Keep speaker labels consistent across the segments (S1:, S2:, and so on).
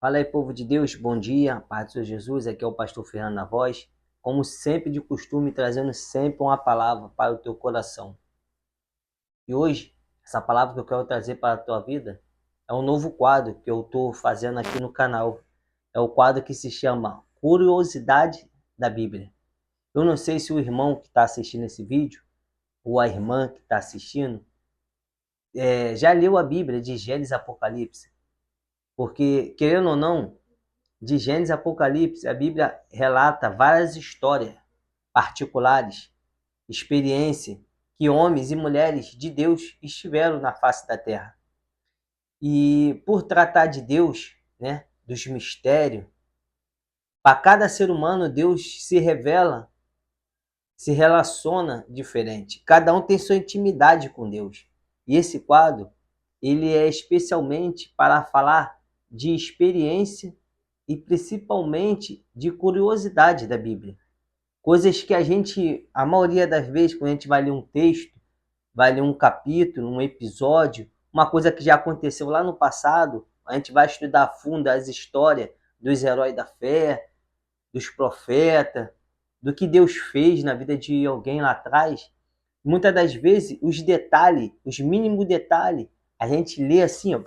S1: Fala aí, povo de Deus, bom dia, paz do Senhor Jesus, aqui é o pastor Fernando na voz, como sempre de costume, trazendo sempre uma palavra para o teu coração. E hoje, essa palavra que eu quero trazer para a tua vida é um novo quadro que eu estou fazendo aqui no canal. É o quadro que se chama Curiosidade da Bíblia. Eu não sei se o irmão que está assistindo esse vídeo, ou a irmã que está assistindo, já leu a Bíblia de Gênesis e Apocalipse, porque, querendo ou não, de Gênesis e Apocalipse, a Bíblia relata várias histórias particulares, experiência que homens e mulheres de Deus estiveram na face da terra. E por tratar de Deus, né, dos mistérios, para cada ser humano Deus se revela, se relaciona diferente. Cada um tem sua intimidade com Deus. E esse quadro, ele é especialmente para falar de experiência e principalmente de curiosidade da Bíblia. Coisas que a maioria das vezes, quando a gente vai ler um texto, vai ler um capítulo, um episódio, uma coisa que já aconteceu lá no passado, a gente vai estudar a fundo as histórias dos heróis da fé, dos profetas, do que Deus fez na vida de alguém lá atrás. Muitas das vezes, os detalhes, os mínimos detalhes, a gente lê assim, ó,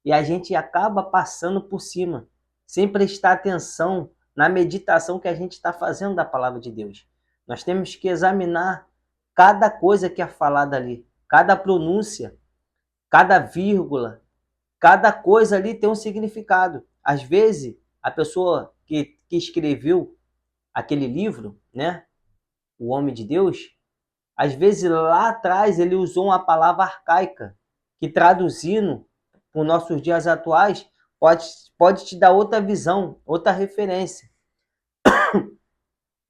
S1: e a gente acaba passando por cima, sem prestar atenção na meditação que a gente está fazendo da palavra de Deus. Nós temos que examinar cada coisa que é falada ali, cada pronúncia, cada vírgula, cada coisa ali tem um significado. Às vezes, a pessoa que escreveu aquele livro, né, o homem de Deus, às vezes lá atrás ele usou uma palavra arcaica, que traduzindo para os nossos dias atuais pode te dar outra visão, outra referência.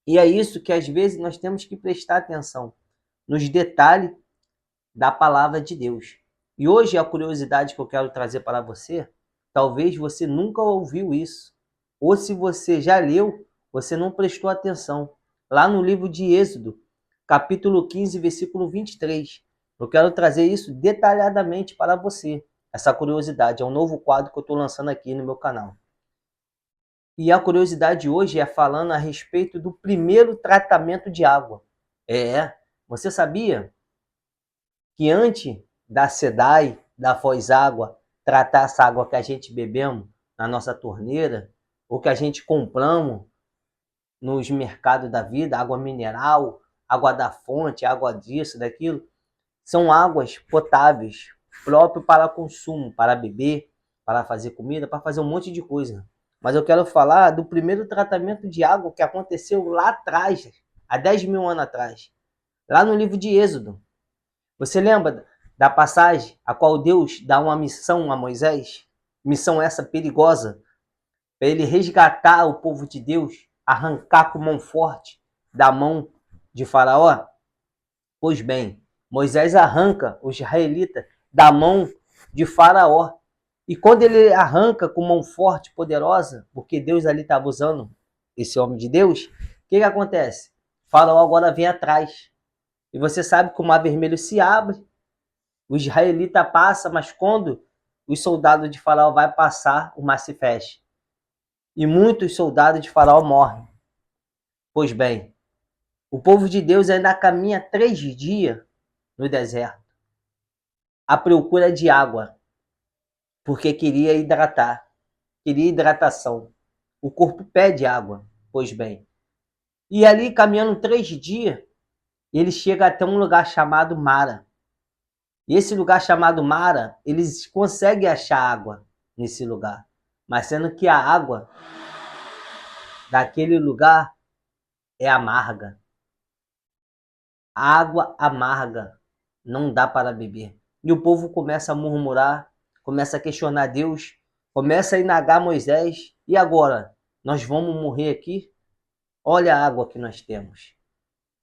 S1: E é isso que às vezes nós temos que prestar atenção nos detalhes da palavra de Deus. E hoje a curiosidade que eu quero trazer para você, talvez você nunca ouviu isso, ou se você já leu, você não prestou atenção. Lá no livro de Êxodo, capítulo 15, versículo 23. Eu quero trazer isso detalhadamente para você. Essa curiosidade é um novo quadro que eu estou lançando aqui no meu canal. E a curiosidade hoje é falando a respeito do primeiro tratamento de água. Você sabia que antes da SEDAI, da Foz Água, tratar essa água que a gente bebemos na nossa torneira, ou que a gente compramos nos mercados da vida, água mineral, água da fonte, água disso, daquilo, são águas potáveis, próprias para consumo, para beber, para fazer comida, para fazer um monte de coisa. Mas eu quero falar do primeiro tratamento de água que aconteceu lá atrás, há 10 mil anos atrás, lá no livro de Êxodo. Você lembra da passagem a qual Deus dá uma missão a Moisés? Missão essa perigosa, para ele resgatar o povo de Deus, arrancar com mão forte da mão de Faraó? Pois bem, Moisés arranca os israelitas da mão de Faraó. E quando ele arranca com mão forte, poderosa, porque Deus ali estava usando esse homem de Deus, o que acontece? Faraó agora vem atrás. E você sabe que o Mar Vermelho se abre, o israelita passa, mas quando os soldados de Faraó vai passar, o mar se fecha. E muitos soldados de Faraó morrem. Pois bem, o povo de Deus ainda caminha 3 dias no deserto, à procura de água, porque queria hidratar, queria hidratação. O corpo pede água, pois bem. E ali, caminhando 3 dias, ele chega até um lugar chamado Mara. E esse lugar chamado Mara, eles conseguem achar água nesse lugar. Mas sendo que a água daquele lugar é amarga. Água amarga, não dá para beber. E o povo começa a murmurar, começa a questionar Deus, começa a indagar Moisés. E agora? Nós vamos morrer aqui? Olha a água que nós temos.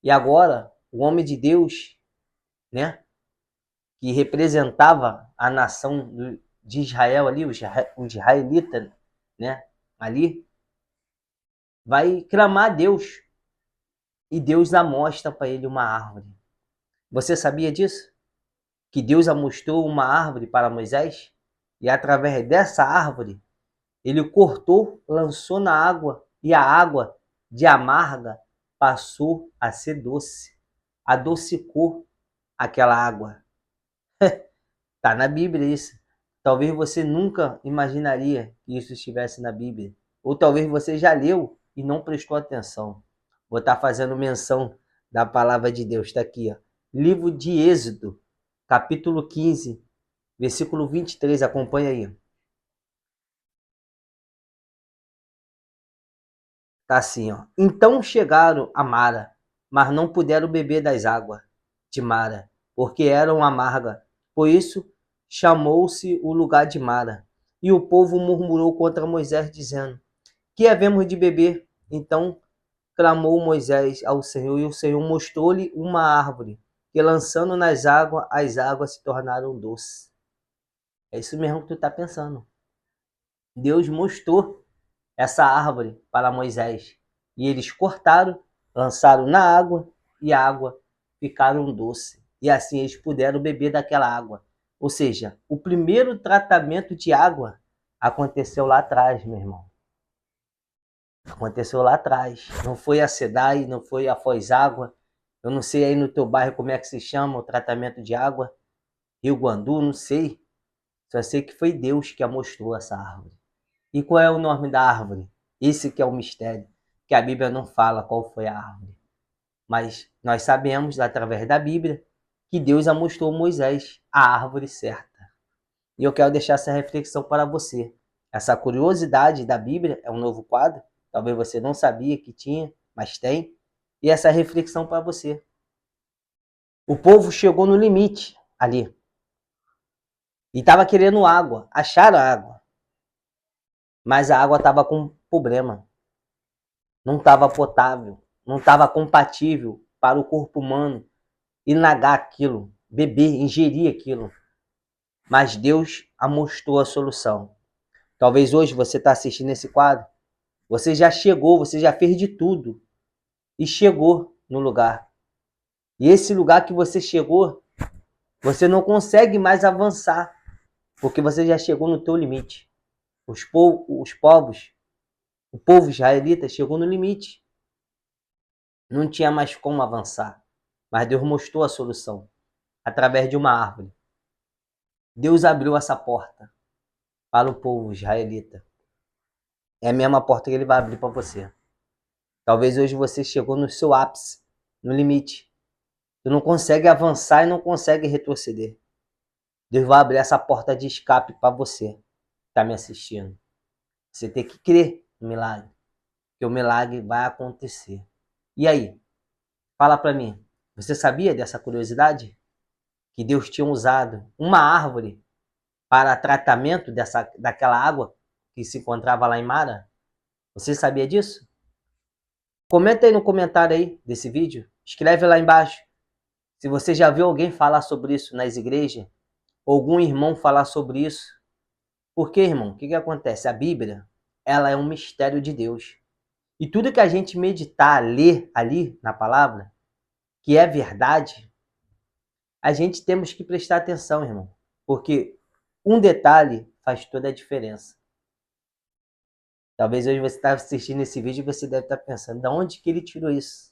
S1: E agora, o homem de Deus, né, que representava a nação de Israel ali, os israelitas, né, ali, vai clamar a Deus. E Deus mostra para ele uma árvore. Você sabia disso? Que Deus mostrou uma árvore para Moisés? E através dessa árvore, Ele cortou, lançou na água, e a água de amarga passou a ser doce. Adocicou aquela água. Está na Bíblia isso. Talvez você nunca imaginaria que isso estivesse na Bíblia. Ou talvez você já leu e não prestou atenção. Vou estar fazendo menção da palavra de Deus. Está aqui, ó. Livro de Êxodo, capítulo 15, versículo 23. Acompanha aí. Tá assim, ó. Então chegaram a Mara, mas não puderam beber das águas de Mara, porque eram amargas. Por isso chamou-se o lugar de Mara. E o povo murmurou contra Moisés, dizendo: Que havemos de beber? Então clamou Moisés ao Senhor, e o Senhor mostrou-lhe uma árvore, que lançando nas águas, as águas se tornaram doces. É isso mesmo que tu está pensando. Deus mostrou essa árvore para Moisés. E eles cortaram, lançaram na água, e a água ficaram doce. E assim eles puderam beber daquela água. Ou seja, o primeiro tratamento de água aconteceu lá atrás, meu irmão. Aconteceu lá atrás. Não foi a SEDAI, não foi a Foz Água. Eu não sei aí no teu bairro como é que se chama o tratamento de água. Rio Guandu, não sei. Só sei que foi Deus que a mostrou essa árvore. E qual é o nome da árvore? Esse que é o mistério, que a Bíblia não fala qual foi a árvore. Mas nós sabemos, através da Bíblia, que Deus a mostrou a Moisés, a árvore certa. E eu quero deixar essa reflexão para você. Essa curiosidade da Bíblia é um novo quadro. Talvez você não sabia que tinha, mas tem. E essa reflexão para você. O povo chegou no limite ali. E estava querendo água. Acharam água. Mas a água estava com problema. Não estava potável. Não estava compatível para o corpo humano inagar aquilo, beber, ingerir aquilo. Mas Deus mostrou a solução. Talvez hoje você está assistindo esse quadro, você já chegou, você já fez de tudo e chegou no lugar. E esse lugar que você chegou, você não consegue mais avançar, porque você já chegou no teu limite. Os povos, o povo israelita chegou no limite. Não tinha mais como avançar. Mas Deus mostrou a solução através de uma árvore. Deus abriu essa porta para o povo israelita. É a mesma porta que ele vai abrir para você. Talvez hoje você chegou no seu ápice, no limite. Tu não consegue avançar e não consegue retroceder. Deus vai abrir essa porta de escape para você que está me assistindo. Você tem que crer no milagre, que o milagre vai acontecer. E aí? Fala para mim. Você sabia dessa curiosidade? Que Deus tinha usado uma árvore para tratamento daquela água que se encontrava lá em Mara? Você sabia disso? Comenta aí no comentário aí desse vídeo. Escreve lá embaixo se você já viu alguém falar sobre isso nas igrejas, ou algum irmão falar sobre isso. Porque, irmão, o que acontece? A Bíblia, ela é um mistério de Deus. E tudo que a gente meditar, ler ali na palavra, que é verdade, a gente temos que prestar atenção, irmão. Porque um detalhe faz toda a diferença. Talvez hoje você está assistindo esse vídeo e você deve estar pensando, de onde que ele tirou isso?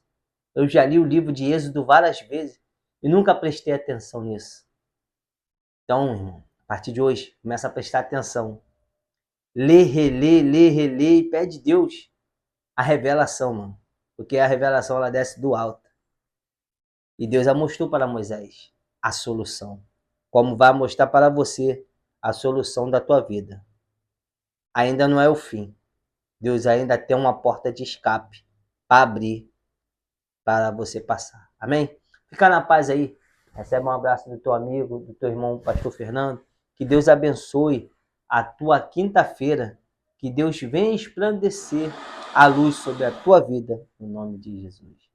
S1: Eu já li o livro de Êxodo várias vezes e nunca prestei atenção nisso. Então, irmão, a partir de hoje, começa a prestar atenção. Lê, relê e pede a Deus a revelação, mano. Porque a revelação, ela desce do alto. E Deus já mostrou para Moisés a solução. Como vai mostrar para você a solução da tua vida. Ainda não é o fim. Deus ainda tem uma porta de escape para abrir, para você passar. Amém? Fica na paz aí. Recebe um abraço do teu amigo, do teu irmão, pastor Fernando. Que Deus abençoe a tua quinta-feira. Que Deus venha esplandecer a luz sobre a tua vida, em nome de Jesus.